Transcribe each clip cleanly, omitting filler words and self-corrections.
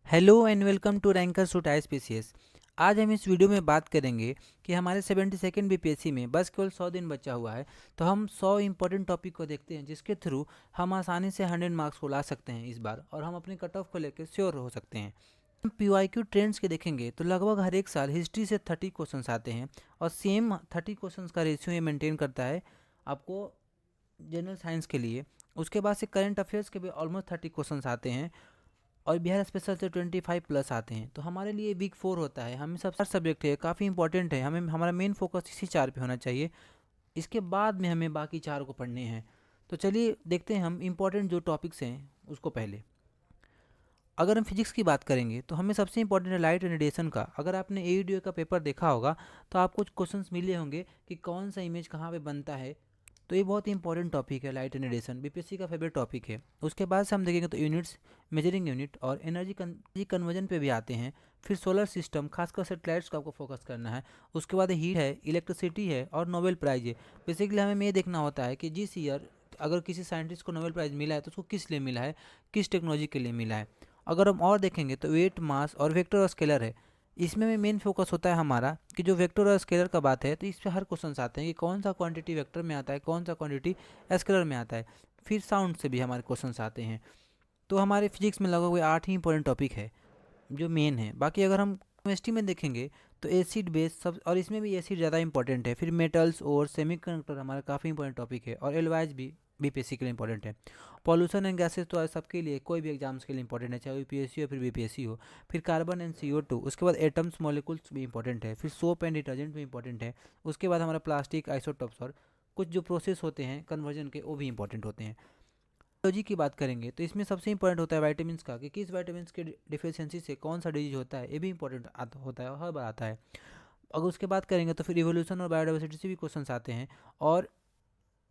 Hello and welcome to ranker suit ISPCS. आज हम इस वीडियो में बात करेंगे कि हमारे 72nd बीपीएससी में बस केवल 100 दिन बचा हुआ है। तो हम 100 इंपॉर्टेंट टॉपिक को देखते हैं जिसके थ्रू हम आसानी से 100 मार्क्स को ला सकते हैं इस बार, और हम अपनी कट ऑफ को लेकर श्योर हो सकते हैं। हम पीवाईक्यू ट्रेंड्स के देखेंगे तो लगभग हर एक साल हिस्ट्री से 30 क्वेश्चंस आते हैं, और सेम 30 क्वेश्चंस का रेशियो ये मेंटेन करता है आपको जनरल साइंस के लिए। उसके बाद से करंट अफेयर्स के भी ऑलमोस्ट 30 क्वेश्चंस आते हैं, और बिहार स्पेशल से 25 प्लस आते हैं। तो हमारे लिए वीक 4 होता है, हमें सब सब्जेक्ट है काफ़ी इंपॉर्टेंट है, हमें हमारा मेन फोकस इसी 4 पे होना चाहिए। इसके बाद में हमें बाकी 4 को पढ़ने हैं। तो चलिए देखते हैं हम इंपॉर्टेंट जो टॉपिक्स हैं उसको पहले। अगर हम फिजिक्स की बात करेंगे तो हमें सबसे इंपॉर्टेंट है लाइट एंड रेडिएशन का। अगर आपने एईडीओ का पेपर देखा होगा तो आपको कुछ क्वेश्चंस मिले होंगे कि कौन सा इमेज कहाँ पे बनता है। तो ये बहुत ही इंपॉर्टेंट टॉपिक है, लाइट एंड रेडिएशन बीपीएससी का फेवरेट टॉपिक है। उसके बाद से हम देखेंगे तो यूनिट्स, मेजरिंग यूनिट और एनर्जी कन्वर्जन पे भी आते हैं। फिर सोलर सिस्टम, खासकर सेटेलाइट्स को आपको फोकस करना है। उसके बाद हीट है, इलेक्ट्रिसिटी है और नोबेल प्राइज है। बेसिकली हमें ये देखना होता है कि जिस ईयर अगर किसी साइंटिस्ट को नोबेल प्राइज़ मिला है तो उसको किस लिए मिला है, किस टेक्नोलॉजी के लिए मिला है। अगर हम और देखेंगे तो वेट, मास और वेक्टर और स्केलर है। इसमें भी मेन फोकस होता है हमारा कि जो वेक्टर और स्केलर का बात है तो इस पे हर क्वेश्चन आते हैं कि कौन सा क्वांटिटी वेक्टर में आता है, कौन सा क्वांटिटी स्केलर में आता है। फिर साउंड से भी हमारे क्वेश्चन आते हैं। तो हमारे फिजिक्स में लगभग 8 ही इंपॉर्टेंट टॉपिक है जो मेन है। बाकी अगर हम केमिस्ट्री में देखेंगे तो एसिड बेस सब, और इसमें भी एसिड ज़्यादा इंपॉर्टेंट है। फिर मेटल्स और सेमीकंडक्टर हमारा काफ़ी इंपॉर्टेंट टॉपिक है, और एलवाइज भी बीपीएससी के लिए इंपॉर्टेंट है। पॉल्यूशन एंड गैसेस तो सबके लिए, कोई भी एग्जाम्स के लिए इंपॉर्टेंट है, चाहे यूपीएससी हो फिर बीपीएससी हो। फिर कार्बन एंड CO2, उसके बाद एटम्स, मॉलिक्यूल्स भी इंपॉर्टेंट है। फिर सोप एंड डिटर्जेंट भी इंपॉर्टेंट है। उसके बाद हमारा प्लास्टिक, आइसोटॉप्स और कुछ जो प्रोसेस होते हैं कन्वर्जन के वो भी इंपॉर्टेंट होते हैं। बायोलॉजी की बात करेंगे तो इसमें सबसे इंपॉर्टेंट होता है वाइटामिन का, कि किस वाइटामिन के डिफिशियंसी से कौन सा डिजीज होता है, ये भी इंपॉर्टेंट होता है और हर बार आता है। अगर उसके बात करेंगे तो फिर इवोल्यूशन और बायोडाइवर्सिटी से भी क्वेश्चन आते हैं। और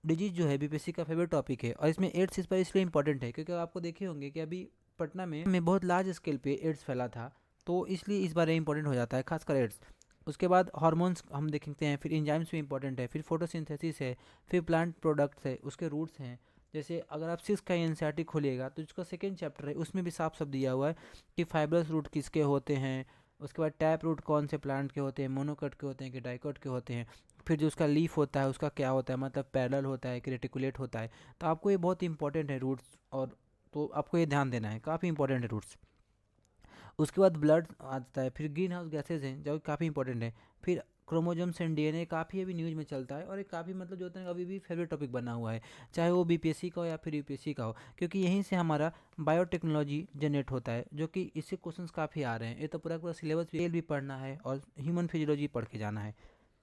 डिजीज जो है बीपीएससी का फेवरेट टॉपिक है, और इसमें एड्स इस पर इसलिए इंपॉर्टेंट है क्योंकि आपको देखे होंगे कि अभी पटना में बहुत लार्ज स्केल पे एड्स फैला था। तो इसलिए इस बार इंपॉर्टेंट हो जाता है, खासकर एड्स। उसके बाद हार्मोन्स हम देखते हैं, फिर इंजाइम्स भी इंपॉर्टेंट है, फिर फोटोसिंथेसिस है, फिर प्लांट प्रोडक्ट्स है, उसके रूट्स हैं। जैसे अगर आप 6 का एनसीईआरटी खोलिएगा तो जिसका सेकेंड चैप्टर है उसमें भी साफ साफ दिया हुआ है कि फाइब्रस रूट किसके होते हैं। उसके बाद टैप रूट कौन से प्लांट के होते हैं, मोनोकट के होते हैं कि डाइकोट के होते हैं। फिर जो उसका लीफ होता है उसका क्या होता है, मतलब पैरेलल होता है कि रेटिकुलेट होता है। तो आपको ये बहुत इंपॉर्टेंट है रूट्स, और तो आपको ये ध्यान देना है, काफ़ी इंपॉर्टेंट है रूट्स। उसके बाद ब्लड आता है, फिर ग्रीन हाउस गैसेज हैं जो काफ़ी इंपॉर्टेंट है। फिर क्रोमोजोम्स एंड डीएनए काफ़ी अभी न्यूज़ में चलता है, और ये काफ़ी मतलब जो होता है अभी भी फेवरेट टॉपिक बना हुआ है, चाहे वो बीपीएससी का हो या फिर यूपीएससी का हो, क्योंकि यहीं से हमारा बायोटेक्नोलॉजी जनरेट होता है, जो कि इससे क्वेश्चंस काफ़ी आ रहे हैं। ये तो पूरा पूरा सिलेबस भी पढ़ना है और ह्यूमन फिजियोलॉजी पढ़ के जाना है।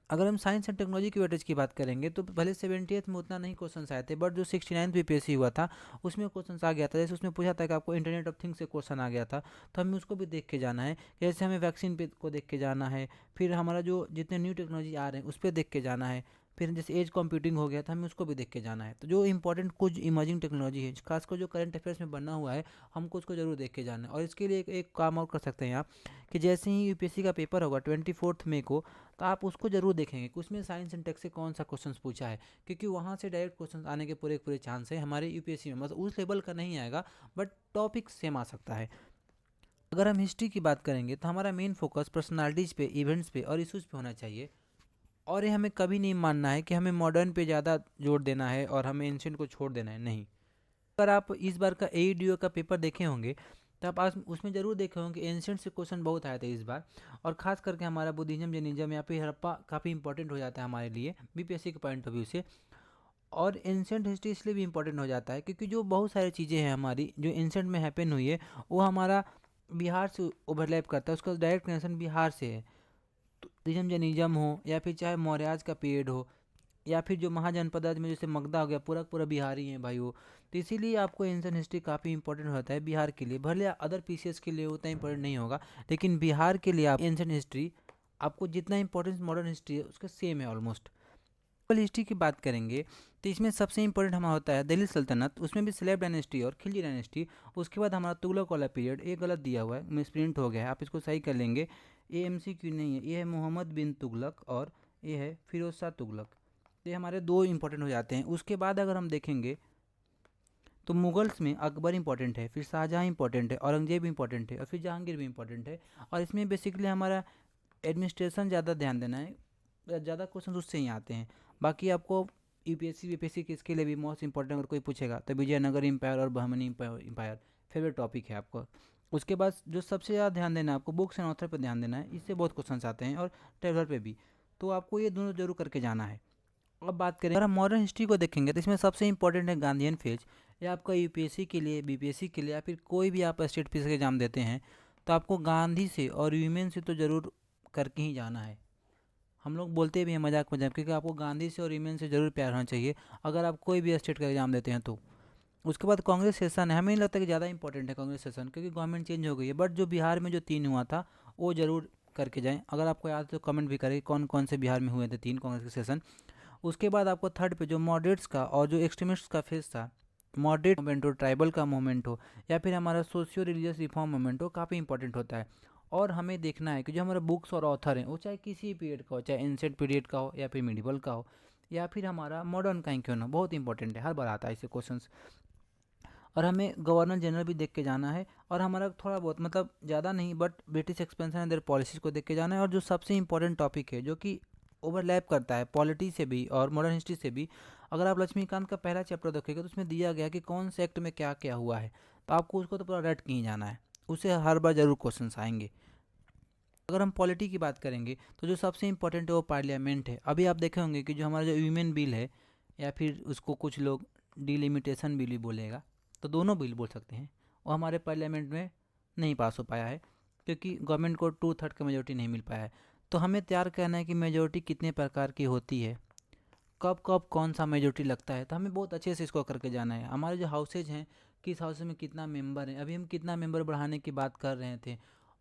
अगर हम साइंस एंड टेक्नोलॉजी की वेटेज की बात करेंगे तो भले 70th में उतना नहीं क्वेश्चन आए थे, बट जो 69th बीपीएससी हुआ था उसमें क्वेश्चन आ गया था। जैसे उसमें पूछा था कि आपको इंटरनेट ऑफ थिंग्स से क्वेश्चन आ गया था, तो हमें उसको भी देख के जाना है। जैसे हमें वैक्सीन पे को देख के जाना है, फिर हमारा जो जितने न्यू टेक्नोलॉजी आ रहे हैं उस पर देख के जाना है। फिर जैसे एज कंप्यूटिंग हो गया था, हमें उसको भी देख के जाना है। तो जो इंपॉर्टेंट कुछ इमर्जिंग टेक्नोलॉजी है, खासकर जो करंट अफेयर्स में बना हुआ है, हमको उसको जरूर देख के जाना है। और इसके लिए एक काम और कर सकते हैं आप, कि जैसे ही यूपीएससी का पेपर होगा 24 मई को, तो आप उसको जरूर देखेंगे कि उसमें साइंस एंड टेक से कौन सा क्वेश्चन पूछा है, क्योंकि वहाँ से डायरेक्ट क्वेश्चन आने के पूरे पूरे चांस है हमारे यूपीएससी में। मतलब उस लेवल का नहीं आएगा, बट टॉपिक सेम आ सकता है। अगर हम हिस्ट्री की बात करेंगे तो हमारा मेन फोकस पर्सनालिटीज़ पे, इवेंट्स पे और इशूज़ पे होना चाहिए। और ये हमें कभी नहीं मानना है कि हमें मॉडर्न पे ज़्यादा जोर देना है और हमें एंशियंट को छोड़ देना है, नहीं। अगर आप इस बार का एईडीओ का पेपर देखे होंगे तो आप आज उसमें जरूर देखे होंगे कि एंशियंट से क्वेश्चन बहुत आए थे इस बार। और खास करके हमारा बुद्धिज्म, जैनिज्म या फिर हड़प्पा काफ़ी इंपॉर्टेंट हो जाता है हमारे लिए बीपीएससी के पॉइंट ऑफ व्यू से। और एंशियंट हिस्ट्री इसलिए भी इंपॉर्टेंट हो जाता है क्योंकि जो बहुत सारी चीज़ें हैं हमारी जो एंशियंट में हैपन हुई है, वो हमारा बिहार से ओवरलैप करता है, उसका डायरेक्ट कनेक्शन बिहार से है। तो बुद्धिज्म, जैनिज्म हो या फिर चाहे मौर्याज का पीरियड हो, या फिर जो महाजनपद में जैसे मगधा हो गया, पूरा पूरा बिहारी हैं भाई वो। तो इसीलिए आपको एंशियंट हिस्ट्री काफ़ी इंपॉर्टेंट होता है बिहार के लिए। भले अदर पीसीएस के लिए उतना इंपॉर्टेंट नहीं होगा, लेकिन बिहार के लिए आप एंशियंट हिस्ट्री आपको जितना इंपॉर्टेंस मॉडर्न हिस्ट्री है उसका सेम है ऑलमोस्ट। मुगल हिस्ट्री की बात करेंगे तो इसमें सबसे इंपॉर्टेंट हमारा होता है दिल्ली सल्तनत, उसमें भी सलेब डायनेस्टी और खिलजी डायनेस्टी। उसके बाद हमारा तुगलक वाला पीरियड, ये गलत दिया हुआ है, मिसप्रिंट हो गया है, आप इसको सही कर लेंगे। ये MCQ नहीं है, ये है मोहम्मद बिन तुगलक और ये है फिरोज शाह तुगलक। तो ये हमारे दो इंपॉर्टेंट हो जाते हैं। उसके बाद अगर हम देखेंगे तो मुगल्स में अकबर इंपॉर्टेंट है, फिर शाहजहाँ इंपॉर्टेंट है, औरंगजेब इंपॉर्टेंट है और फिर जहांगीर भी इंपॉर्टेंट है। और इसमें बेसिकली हमारा एडमिनिस्ट्रेशन ज़्यादा ध्यान देना है, ज़्यादा क्वेश्चन उससे ही आते हैं। बाकी आपको यूपीएससी वीपीएससी के इसके लिए भी मोस्ट इंपॉर्टेंट अगर कोई पूछेगा तो विजयनगर एम्पायर और बहमनी एम्पायर फेवरेट टॉपिक है आपको। उसके बाद जो सबसे ज़्यादा ध्यान देना है आपको, बुक्स एंड ऑथर पर ध्यान देना है, इससे बहुत क्वेश्चन आते हैं और ट्रेवलर पे भी। तो आपको ये दोनों जरूर करके जाना है। अब बात करें, अगर हम मॉडर्न हिस्ट्री को देखेंगे तो इसमें सबसे इंपॉर्टेंट है गांधीयन फेज। या आपका यूपीएससी के लिए, बीपीएससी के लिए, या फिर कोई भी आप स्टेट पीस के एग्जाम देते हैं तो आपको गांधी से और वीमेन से तो ज़रूर करके ही जाना है। हम लोग बोलते भी हैं मजाक मजाक, क्योंकि आपको गांधी से और वीमेन से ज़रूर प्यार होना चाहिए अगर आप कोई भी स्टेट का एग्जाम देते हैं तो। उसके बाद कांग्रेस सेशन है, हमें नहीं लगता कि ज़्यादा इंपॉर्टेंट है कांग्रेस सेशन, क्योंकि गवर्नमेंट चेंज हो गई है। बट जो बिहार में जो 3 हुआ था वो ज़रूर करके जाएं। अगर आपको याद है तो कमेंट भी करें कौन कौन से बिहार में हुए थे 3 कांग्रेस के सेशन। उसके बाद आपको थर्ड पे जो मॉडरेट्स का और जो एक्सट्रीमिस्ट्स का फेज था, मॉडरेट मूवमेंट हो, ट्राइबल का मूवमेंट हो, या फिर हमारा सोशियो रिलीजियस रिफॉर्म मूवमेंट हो, काफ़ी इंपॉर्टेंट होता है। और हमें देखना है कि जो हमारे बुक्स और ऑथर हैं वो चाहे किसी पीरियड का हो, चाहे एंशिएंट पीरियड का हो या फिर मिडिवल का हो या फिर हमारा मॉडर्न का ही क्यों ना, बहुत इंपॉर्टेंट है, हर बार आता है इससे क्वेश्चन। और हमें गवर्नर जनरल भी देख के जाना है, और हमारा थोड़ा बहुत मतलब ज़्यादा नहीं but British expansion and their policies को देख के जाना है। और जो सबसे इंपॉर्टेंट टॉपिक है जो कि ओवरलैप करता है पॉलिटी से भी और मॉडर्न हिस्ट्री से भी, अगर आप लक्ष्मीकांत का पहला चैप्टर देखेंगे तो उसमें दिया गया कि कौन से एक्ट में क्या क्या हुआ है, तो आपको उसको तो पूरा रट के ही जाना है, उससे हर बार ज़रूर क्वेश्चन आएंगे। अगर हम पॉलिटी की बात करेंगे तो जो सबसे इंपॉर्टेंट है वो पार्लियामेंट है। अभी आप देखे होंगे कि जो हमारा जो वीमेन बिल है, या फिर उसको कुछ लोग डिलिमिटेशन बिल भी बोलेगा, तो दोनों बिल बोल सकते हैं, वो हमारे पार्लियामेंट में नहीं पास हो पाया है क्योंकि गवर्नमेंट को 2/3 का मेजोरिटी नहीं मिल पाया है। तो हमें तैयार करना है कि मेजोरिटी कितने प्रकार की होती है, कब कब कौन सा मेजोरिटी लगता है, तो हमें बहुत अच्छे से इसको करके जाना है। हमारे जो हाउसेज हैं, किस हाउस में कितना मेंबर है, अभी हम कितना मेंबर बढ़ाने की बात कर रहे थे।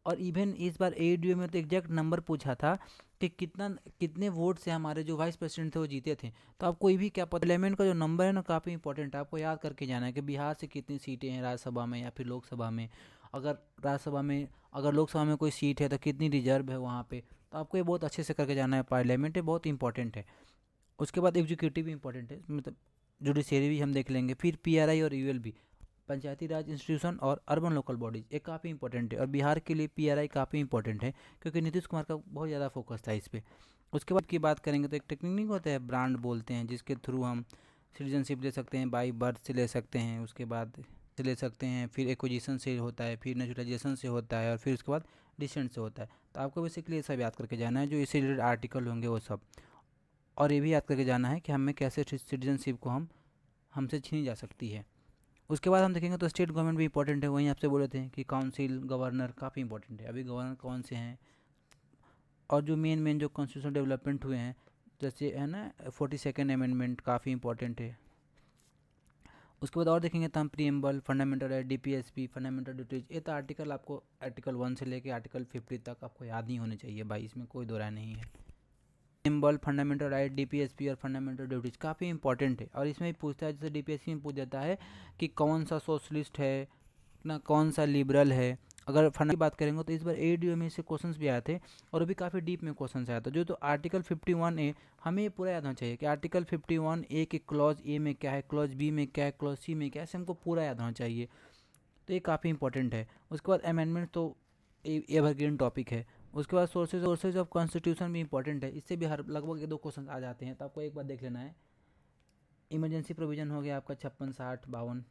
और इवन इस बार एडीओ में तो एग्जैक्ट नंबर पूछा था कि कितने वोट से हमारे जो वाइस प्रेसिडेंट थे वो जीते थे। तो आप कोई भी क्या पार्लियामेंट का जो नंबर है ना, काफ़ी इंपॉर्टेंट है, आपको याद करके जाना है कि बिहार से कितनी सीटें हैं राज्यसभा में या फिर लोकसभा में। अगर राज्यसभा में, अगर लोकसभा में कोई सीट है तो कितनी रिजर्व है वहाँ पे, तो आपको ये बहुत अच्छे से करके जाना है। पार्लियामेंट है बहुत इंपॉर्टेंट है। उसके बाद एग्जीक्यूटिव भी इंपॉर्टेंट है, मतलब जुडिशरी भी हम देख लेंगे। फिर पीआरआई और यूएलबी, पंचायती राज इंस्टीट्यूशन और अर्बन लोकल बॉडीज, ये काफ़ी इंपॉर्टेंट है। और बिहार के लिए पीआरआई काफ़ी इंपॉर्टेंट है क्योंकि नीतीश कुमार का बहुत ज़्यादा फोकस था इस पर। उसके बाद की बात करेंगे तो एक टेक्निक होता है ब्रांड बोलते हैं, जिसके थ्रू हम सिटीजनशिप ले सकते हैं, बाई बर्थ से ले सकते हैं, उसके बाद से ले सकते हैं, फिर एक्विजिशन से होता है, फिर नेचुरलाइजेशन से होता है, और फिर उसके बाद डिसेंट से होता है। तो आपको बेसिकली ये सब याद करके जाना है, जो इससे रिलेटेड आर्टिकल होंगे वो सब। और ये भी याद करके जाना है कि हमें कैसे सिटीजनशिप को हमसे छीनी जा सकती है। उसके बाद हम देखेंगे तो स्टेट गवर्नमेंट भी इंपॉर्टेंट है, वहीं आपसे बोले थे कि काउंसिल, गवर्नर काफ़ी इंपॉर्टेंट है। अभी गवर्नर कौन से हैं, और जो मेन जो कॉन्स्टिट्यूशन डेवलपमेंट हुए हैं, जैसे है ना 42nd अमेंडमेंट, काफ़ी इंपॉर्टेंट है। उसके बाद और देखेंगे तो हम preamble, fundamental right, DPSP, fundamental duties, ये तो आर्टिकल आपको आर्टिकल 1 से लेके आर्टिकल 50 तक आपको याद ही होने चाहिए भाई, इसमें कोई दो राय नहीं है। सिंबल, फंडामेंटल राइट, डीपीएसपी और फंडामेंटल ड्यूटीज काफ़ी इंपॉर्टेंट है। और इसमें भी पूछता है, जैसे डीपीएसपी में पूछ जाता है कि कौन सा सोशलिस्ट है ना, कौन सा लिबरल है। अगर फंड की बात करेंगे तो इस बार एडीओ में से क्वेश्चंस भी आए थे, और अभी काफ़ी डीप में क्वेश्चंस आया था। जो तो आर्टिकल 51A हमें ये पूरा याद होना चाहिए कि आर्टिकल 51A के क्लॉज ए में क्या है, क्लॉज बी में क्या है, क्लॉज सी में क्या है, ऐसे हमको पूरा याद होना चाहिए। तो ये काफ़ी इंपॉर्टेंट है। उसके बाद अमेंडमेंट तो एवरग्रीन टॉपिक है। उसके बाद सोर्सेज ऑफ कॉन्स्टिट्यूशन भी इंपॉर्टेंट है, इससे भी हर लगभग ये 2 क्वेश्चन आ जाते हैं, तो आपको एक बार देख लेना है। इमरजेंसी प्रोविजन हो गया आपका 56, 60, 52,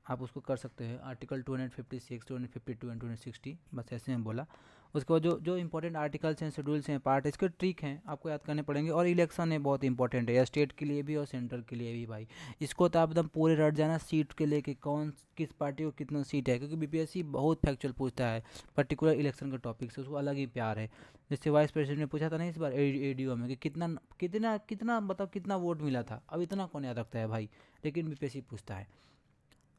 आप उसको कर सकते हैं। आर्टिकल 256, 252 एंड 260, बस ऐसे में बोला। उसके बाद जो इंपॉर्टेंट आर्टिकल्स हैं, शेड्यूल्स हैं, पार्ट, इसके ट्रिक हैं, आपको याद करने पड़ेंगे। और इलेक्शन है बहुत इंपॉर्टेंट है, या स्टेट के लिए भी और सेंटर के लिए भी भाई। इसको तो आप एकदम पूरे रट जाना, सीट के लेके कौन किस पार्टी को कितना सीट है, क्योंकि बीपीएससी बहुत फैक्चुअल पूछता है पर्टिकुलर इलेक्शन के टॉपिक से, उसको अलग ही प्यार है। जैसे वाइस प्रेसिडेंट ने पूछा था ना इस बार एडीओ में कि कितना कितना कितना मतलब कितना वोट मिला था, अब इतना कौन याद रखता है भाई, लेकिन बीपीएससी पूछता है।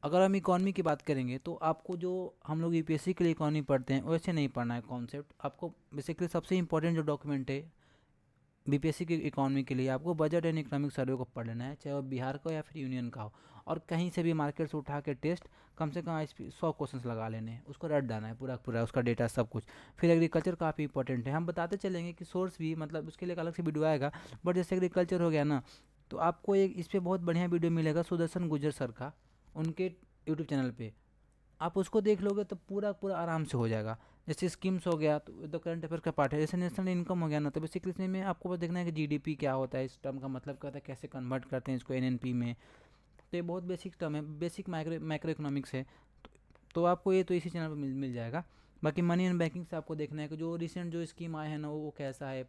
अगर हम इकॉनमी की बात करेंगे तो आपको जो हम लोग यूपीएससी के लिए इकॉनमी पढ़ते हैं वैसे नहीं पढ़ना है कॉन्सेप्ट। आपको बेसिकली सबसे इंपॉर्टेंट जो डॉक्यूमेंट है बीपीएससी की इकॉनमी के लिए, आपको बजट एंड इकोनॉमिक सर्वे को पढ़ लेना है, चाहे वो बिहार का हो या फिर यूनियन का हो। और कहीं से भी मार्केट से उठा के टेस्ट कम से कम 100 क्वेश्चन लगा लेने हैं, उसको रट डालना है पूरा पूरा, उसका डेटा सब कुछ। फिर एग्रीकल्चर काफ़ी इंपॉर्टेंट है, हम बताते चलेंगे कि सोर्स भी, मतलब उसके लिए एक अलग से वीडियो आएगा। बट जैसे एग्रीकल्चर हो गया ना, तो आपको एक इस पर बहुत बढ़िया वीडियो मिलेगा सुदर्शन गुजर सर का, उनके यूट्यूब चैनल पे, आप उसको देख लोगे तो पूरा पूरा आराम से हो जाएगा। जैसे स्कीम्स हो गया तो करंट अफेयर का पार्ट है, जैसे नेशनल इनकम हो गया ना, तो बेसिकली इसमें आपको बस देखना है कि जीडीपी क्या होता है, इस टर्म का मतलब क्या होता है, कैसे कन्वर्ट करते हैं इसको एनएनपी में। तो ये बहुत बेसिक टर्म है, बेसिक माइक्रो इकोनॉमिक्स है। तो आपको ये तो इसी चैनल पर मिल जाएगा। बाकी मनी एंड बैंकिंग से आपको देखना है कि जो रिसेंट जो स्कीम आए हैं ना वो कैसा है,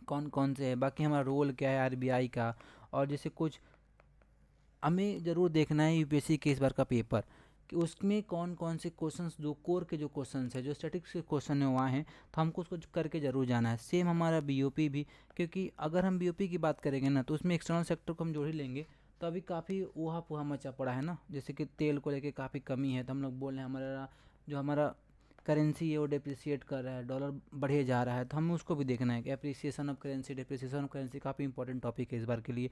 कौन कौन से है, बाकी हमारा रोल क्या है आरबीआई का। और जैसे कुछ हमें ज़रूर देखना है यूपीएससी के इस बार का पेपर, कि उसमें कौन कौन से क्वेश्चंस, जो कोर के जो क्वेश्चंस है, जो स्टैटिक्स के क्वेश्चन है वहाँ हैं, तो हमको उसको करके ज़रूर जाना है। सेम हमारा बीओपी भी, क्योंकि अगर हम बीओपी की बात करेंगे ना तो उसमें एक्सटर्नल सेक्टर को हम जोड़ ही लेंगे। तो अभी काफ़ी ऊहा पुहा मचा पड़ा है ना, जैसे कि तेल को लेके काफ़ी कमी है, तो हम लोग बोल रहे हैं हमारा जो हमारा करेंसी है वो डिप्रिसिएट कर रहा है, डॉलर बढ़े जा रहा है, तो हमें उसको भी देखना है कि appreciation of currency, depreciation of currency काफ़ी इंपॉर्टेंट टॉपिक है इस बार के लिए।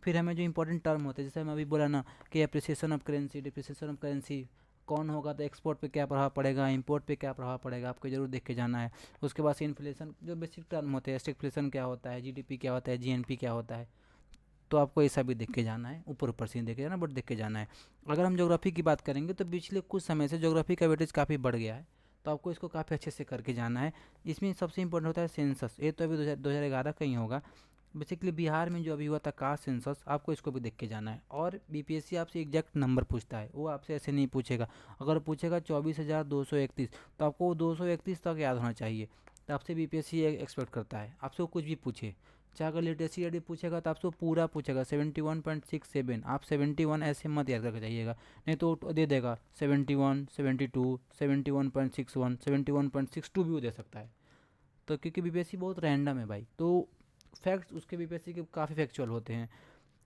फिर हमें जो इंपॉर्टेंट टर्म होते हैं, जैसे मैं अभी बोला ना कि appreciation of currency, depreciation of currency कौन होगा, तो एक्सपोर्ट पे क्या प्रभाव पड़ेगा, इंपोर्ट पे क्या प्रभाव पड़ेगा, आपको जरूर देख के जाना है। उसके बाद से इन्फ्लेशन, जो बेसिक टर्म होते हैं, स्टैग्फ्लेशन क्या होता है, जीडीपी क्या होता है, जीएनपी क्या होता है, तो आपको ऐसा भी देख के जाना है, ऊपर ऊपर से देख के जाना, बट देख के जाना है। अगर हम ज्योग्राफी की बात करेंगे तो पिछले कुछ समय से ज्योग्राफी का वेटेज काफ़ी बढ़ गया है, तो आपको इसको काफ़ी अच्छे से करके जाना है। इसमें सबसे इंपॉर्टेंट होता है सेंसस, ये तो अभी 2011 का ही होगा। बेसिकली बिहार में जो अभी हुआ था कास्ट सेंसस, आपको इसको भी देख के जाना है। और बीपीएससी आपसे एग्जैक्ट नंबर पूछता है, वो आपसे ऐसे नहीं पूछेगा। अगर पूछेगा 24,231, तो आपको वो 231 तक याद होना चाहिए। तो आपसे बीपीएससी एक्सपेक्ट करता है, आपसे वो कुछ भी पूछे, चाहे अगर लिटरेसी यदि पूछेगा तो आपसे पूरा पूछेगा 71.67, आप 71 ऐसे मत याद करके जाइएगा, नहीं तो दे देगा 71, 72, 71.61, 71.62 भी वो दे सकता है। तो क्योंकि बीपीएससी बहुत रैंडम है भाई, तो फैक्ट्स उसके बीपीएससी के काफ़ी फैक्चुअल होते हैं।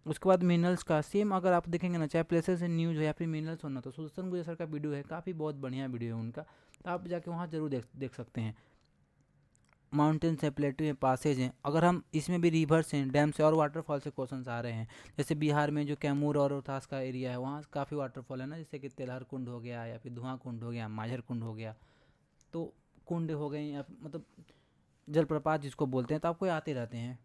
उसके बाद मिनरल्स का सेम अगर आप देखेंगे ना, चाहे प्लेसेस इन न्यूज़ हो या फिर मिनरल्स होना, तो सुदर्शन गुजर सर का वीडियो है, काफ़ी बहुत बढ़िया वीडियो है उनका, तो आप जाके वहाँ जरूर देख सकते हैं। माउंटेन्स हैं, प्लेटू हैं, पासेज हैं, अगर हम इसमें भी रिवर्स हैं, डैम से और वाटरफॉल से क्वेश्चंस आ रहे हैं। जैसे बिहार में जो कैमूर और रोहतास का एरिया है वहाँ काफ़ी वाटरफॉल है ना, जैसे कि तेलहर कुंड हो गया या फिर धुआं कुंड हो गया, माझर कुंड हो गया, तो कुंड हो गए या मतलब जलप्रपात जिसको बोलते हैं, तो आपको ये आते रहते हैं।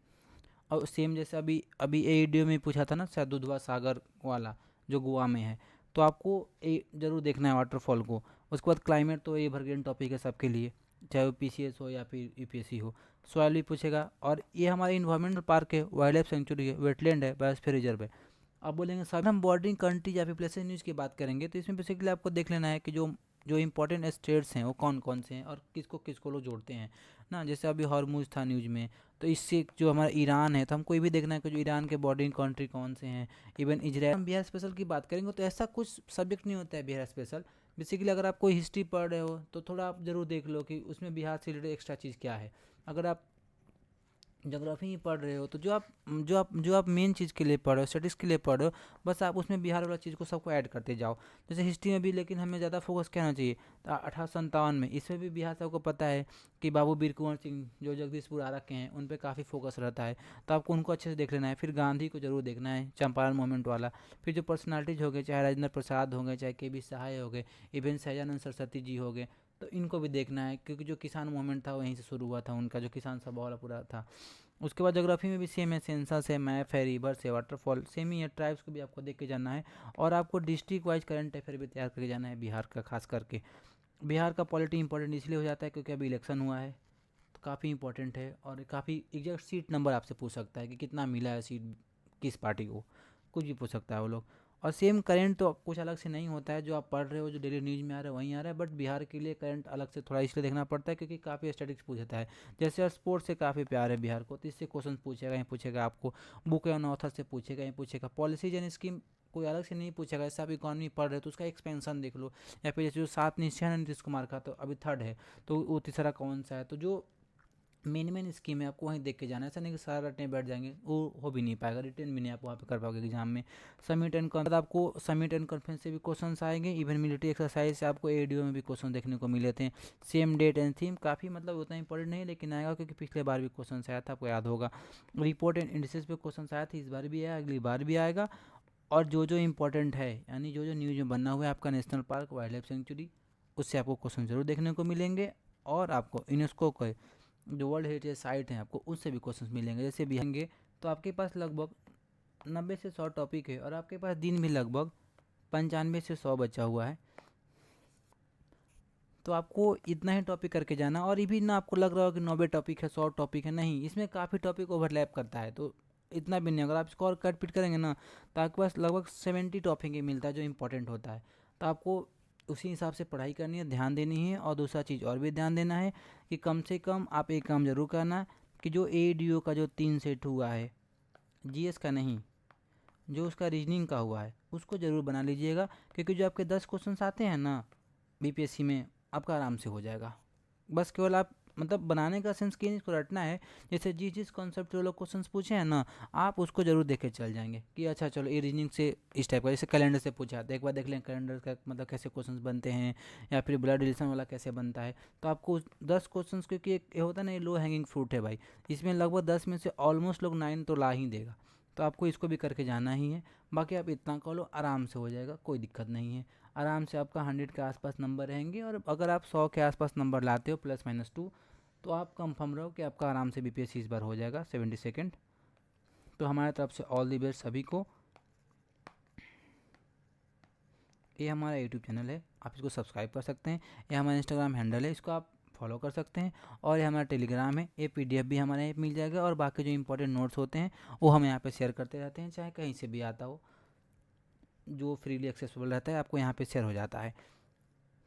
और सेम जैसे अभी अभी एईडी में पूछा था ना शायद, दुधवा सागर वाला जो गोवा में है, तो आपको जरूर देखना है वाटरफॉल को। उसके बाद क्लाइमेट तो ये एवरग्रीन टॉपिक है सबके लिए, चाहे वो पीसीएस हो या फिर यूपीएससी हो। सॉइल भी पूछेगा, और ये हमारे इन्वायरमेंटल पार्क है, वाइल्ड लाइफ सेंचुरी है, वेटलैंड है, बायोस्फीयर रिजर्व है। आप बोलेंगे सर हम बॉर्डरिंग कंट्री या फिर प्लेसेस न्यूज़ की बात करेंगे, तो इसमें बेसिकली आपको देख लेना है कि जो जो इंपॉर्टेंट स्टेट्स हैं वो कौन कौन से हैं और किसको किसको लोग जोड़ते हैं ना। जैसे अभी हॉर्मुज था न्यूज़ में, तो इससे जो हमारा ईरान है, तो हमको ये भी देखना है कि जो ईरान के बॉर्डरिंग कंट्री कौन से हैं। इवन इजराइल, हम बिहार स्पेशल की बात करेंगे तो ऐसा कुछ सब्जेक्ट नहीं होता है बिहार स्पेशल। बेसिकली अगर आप कोई हिस्ट्री पढ़ रहे हो तो थोड़ा आप ज़रूर देख लो कि उसमें बिहार से रिलेटेड एक्स्ट्रा चीज़ क्या है। अगर आप ज्योग्राफी ही पढ़ रहे हो तो जो आप मेन चीज़ के लिए पढ़ रहे हो, स्टडीज़ के लिए पढ़ रहे हो, बस आप उसमें बिहार वाला चीज़ को सबको ऐड करते जाओ। जैसे हिस्ट्री में भी, लेकिन हमें ज़्यादा फोकस क्या होना चाहिए, तो 1857 में, इसमें भी बिहार सबको पता है कि बाबू बीर कुंवर सिंह जो जगदीशपुर आरक के हैं, उन पर काफ़ी फोकस रहता है, तो आपको उनको अच्छे से देख लेना है। फिर गांधी को जरूर देखना है, चंपारण मूवमेंट वाला। फिर जो पर्सनालिटीज़ हो गए, चाहे राजेंद्र प्रसाद हो गए, चाहे के बी सहाय हो गए, इवन सहजानंद सरस्वती जी हो गए, तो इनको भी देखना है, क्योंकि जो किसान मूवमेंट था वहीं से शुरू हुआ था उनका, जो किसान सभा वाला पूरा था। उसके बाद ज्योग्राफी में भी सेम है, सेंसस है, मैप है, रिवर्स है, वाटरफॉल सेम ही है, ट्राइब्स को भी आपको देख के जाना है। और आपको डिस्ट्रिक्ट वाइज करंट अफेयर भी तैयार करके जाना है बिहार का, खास करके। बिहार का पॉलिटी इंपॉर्टेंट इसलिए हो जाता है क्योंकि अभी इलेक्शन हुआ है, तो काफ़ी इंपॉर्टेंट है, और काफ़ी एग्जैक्ट सीट नंबर आपसे पूछ सकता है कि कितना मिला है सीट किस पार्टी को, कुछ भी पूछ सकता है वो लोग। और सेम करंट तो कुछ अलग से नहीं होता है, जो आप पढ़ रहे हो, जो डेली न्यूज़ में आ रहा है वहीं आ रहा है, बट बिहार के लिए करंट अलग से थोड़ा इसलिए देखना पड़ता है क्योंकि काफ़ी स्टैटिक्स पूछता है। जैसे स्पोर्ट्स से काफ़ी प्यार है बिहार को, तो इससे क्वेश्चन पूछेगा ही पूछेगा, आपको बुक एंड ऑथर से पूछेगा ही पूछेगा। पॉलिसीज एंड स्कीम कोई अलग से नहीं पूछेगा, जैसे आप इकॉनमी पढ़ रहे हो तो उसका एक्सपेंशन देख लो, या फिर जैसे जो 7 निश्चय है नीतीश कुमार का, तो अभी थर्ड है, तो वो तीसरा कौन सा है, तो जो मेन स्कीम है आपको वहीं देख के जाना है। ऐसा नहीं कि सारा रटने बैठ जाएंगे, वो हो भी नहीं पाएगा, रिटर्न भी नहीं आप वहाँ पे कर पाओगे एग्जाम में। समिट एंड कॉन्फ्रेंस, आपको समिट एंड कॉन्फ्रेंस से भी क्वेश्चन आएंगे, इवन मिलिट्री एक्सरसाइज से आपको एडीओ में भी क्वेश्चन देखने को मिले थे। सेम डेट एंड थीम काफ़ी मतलब उतना इंपॉर्टेंट नहीं, लेकिन आएगा क्योंकि पिछले बार भी क्वेश्चन आया था, आपको याद होगा। रिपोर्ट एंड इंडिसेस पे क्वेश्चन आया था, इस बार भी आया, अगली बार भी आएगा। और जो जो इंपॉर्टेंट है, यानी जो जो न्यूज़ में बनना हुआ है, आपका national park, wild life sanctuary, उससे आपको क्वेश्चन जरूर देखने को मिलेंगे। और आपको यूनेस्को के जो वर्ल्ड हेरिटेज साइट हैं आपको उससे भी क्वेश्चंस मिलेंगे, जैसे भी आएंगे। तो आपके पास लगभग 90 से 100 टॉपिक है, और आपके पास दिन भी लगभग 95 से 100 बचा हुआ है। तो आपको इतना ही टॉपिक करके जाना, और ये भी ना आपको लग रहा हो कि 90 टॉपिक है, 100 टॉपिक है, नहीं, इसमें काफ़ी टॉपिक ओवरलैप करता है, तो इतना भी नहीं। अगर आप इसको और कट पिट करेंगे ना तो आपके पास लगभग 70 टॉपिक ही मिलता है जो इंपॉर्टेंट होता है। तो आपको उसी हिसाब से पढ़ाई करनी है, ध्यान देनी है। और दूसरा चीज़ और भी ध्यान देना है कि कम से कम आप एक काम ज़रूर करना कि जो ADO का जो 3 सेट हुआ है, GS का नहीं, जो उसका रीजनिंग का हुआ है उसको ज़रूर बना लीजिएगा, क्योंकि जो आपके 10 क्वेश्चन आते हैं ना BPSC में, आपका आराम से हो जाएगा। बस केवल आप मतलब बनाने का सेंस कि इसको रटना है। जैसे जिस कॉन्सेप्ट जो लोग क्वेश्चंस पूछे हैं ना, आप उसको जरूर देख के चल जाएंगे कि अच्छा चलो ये रीजनिंग से इस टाइप का, जैसे कैलेंडर से पूछा तो एक बार देख लें कैलेंडर का मतलब कैसे क्वेश्चंस बनते हैं, या फिर ब्लड रिलेशन वाला कैसे बनता है। तो आपको 10 क्वेश्चंस, क्योंकि एक ये होता है ना, ये लो हैंगिंग फ्रूट है भाई, इसमें लगभग 10 में से ऑलमोस्ट लोग 9 तो ला ही देगा। तो आपको इसको भी करके जाना ही है। बाकी आप इतना कर लो, आराम से हो जाएगा, कोई दिक्कत नहीं है। आराम से आपका 100 के आसपास नंबर रहेंगे, और अगर आप 100 के आसपास नंबर लाते हो +-2, तो आप कंफर्म रहो कि आपका आराम से BPSC इस बार हो जाएगा 72nd। तो हमारे तरफ से ऑल दी बेस्ट सभी को। ये हमारा यूट्यूब चैनल है, आप इसको सब्सक्राइब कर सकते हैं। ये हमारा इंस्टाग्राम हैंडल है, इसको आप फॉलो कर सकते हैं। और ये हमारा टेलीग्राम है, ये PDF भी हमारे यहाँ मिल जाएगा। और बाकी जो इंपॉर्टेंट नोट्स होते हैं वो हम यहाँ पे शेयर करते रहते हैं, चाहे कहीं से भी आता हो, जो फ्रीली एक्सेसिबल रहता है आपको यहाँ पे शेयर हो जाता है।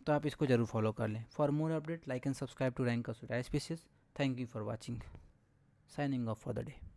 तो आप इसको जरूर फॉलो कर लें। For more update like and subscribe to rank student species. Thank you for watching. Signing off for the day.